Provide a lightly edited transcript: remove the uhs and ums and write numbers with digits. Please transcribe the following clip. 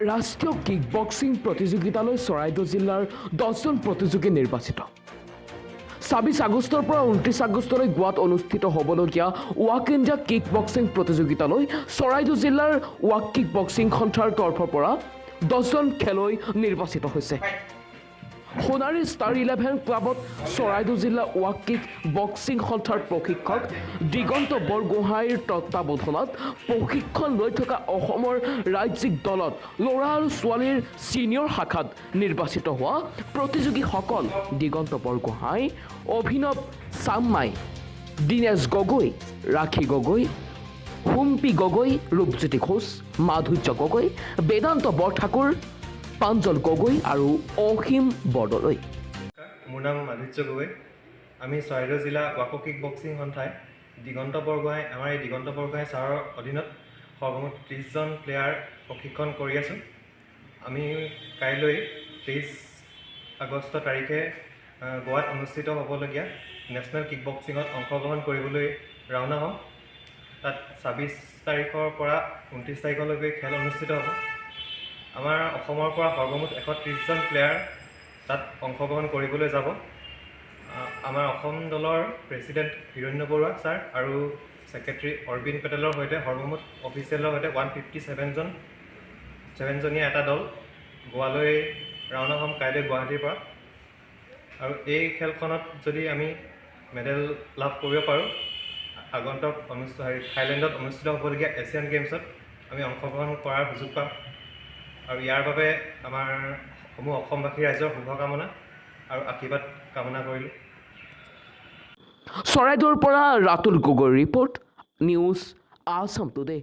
ৰাষ্ট্ৰীয় kick boxing প্ৰতিযোগিতালৈ চৰাইদেউ জিলাৰ 10জন প্ৰতিযোগী নিৰ্বাচিত ২৬ আগষ্টৰ পৰা ২৯ আগষ্টলৈ গোৱাত অনুষ্ঠিত হ'বলগীয়া ৱাক ইণ্ডিয়া কিক বক্সিং প্ৰতিযোগিতালৈ চৰাইদেউ জিলাৰ ৱাক কিক বক্সিং সন্থাৰ তৰফৰ পৰা 10জন খেলুৱৈ নিৰ্বাচিত হৈছে সোণাৰী ষ্টাৰ 11 ক্লাবত চৰাইদেউ জিলা ৱাক কিক বক্সিং সন্থাৰ প্ৰশিক্ষক দিগন্ত বৰগোহাঁইৰ তত্ত্বাৱধানত প্ৰশিক্ষণ লৈ থকা অসমৰ ৰাজ্যিক দলত ল'ৰা আৰু ছোৱালীৰ ছিনিয়ৰ শাখাত নিৰ্বাচিত হোৱা প্ৰতিযোগীসকল দিগন্ত বৰগোহাঁই অভিনৱ চাম্মাই দীনেশ গগৈ ৰাখী গগৈ হুম্পি গগৈ ৰূপজ্যোতি ঘোষ মাধুৰ্য গগৈ বেদান্ত বৰঠাকুৰ পাঞ্জল গগৈ আৰু অসীম বৰদলৈ মোৰ নাম মাধুৰ্য গগৈ আমি চৰাইদেউ জিলা ৱাক কিক বক্সিং সন্থাই দিগন্ত বৰগোহাঁই আমাৰ এই দিগন্ত বৰগোহাঁই ছাৰৰ অধীনত সৰ্বমুঠ 30জন প্লেয়াৰ প্ৰশিক্ষণ কৰি আছোঁ আমি কাইলৈ 23 আগষ্ট তাৰিখে গোৱাত অনুষ্ঠিত হ'বলগীয়া নেশ্যনেল কিক বক্সিঙত অংশগ্ৰহণ কৰিবলৈ ৰাওনা হ'ম তাত 26 তাৰিখৰ পৰা 29 তাৰিখলৈকে খেল অনুষ্ঠিত হ'ব আমাৰ অসমৰ পৰা সৰ্বমুঠ 130জন প্লেয়াৰ তাত অংশগ্ৰহণ কৰিবলৈ যাব আমাৰ অসম দলৰ প্ৰেছিডেণ্ট হিৰণ্য বৰুৱা ছাৰ আৰু ছেক্ৰেটাৰী অৰবিন্দ পেটেলৰ সৈতে সৰ্বমুঠ অফিচিয়েলৰ সৈতে 157জনীয়া এটা দল গোৱালৈ ৰাওনা হ'ম কাইলৈ গুৱাহাটীৰ পৰা আৰু এই খেলখনত যদি আমি মেডেল লাভ কৰিব পাৰোঁ আগন্তুক থাইলেণ্ডত অনুষ্ঠিত হ'বলগীয়া এছিয়ান গেমছত আমি অংশগ্ৰহণ কৰাৰ সুযোগ পাম আৰু ইয়াৰ বাবে আমাৰ সমূহ অসমবাসী ৰাইজৰ শুভকামনা আৰু আশীৰ্বাদ কামনা কৰিলোঁ চৰাইদেউৰ পৰা ৰাতুল গগৈৰ ৰিপৰ্ট নিউজ আসাম টুডে।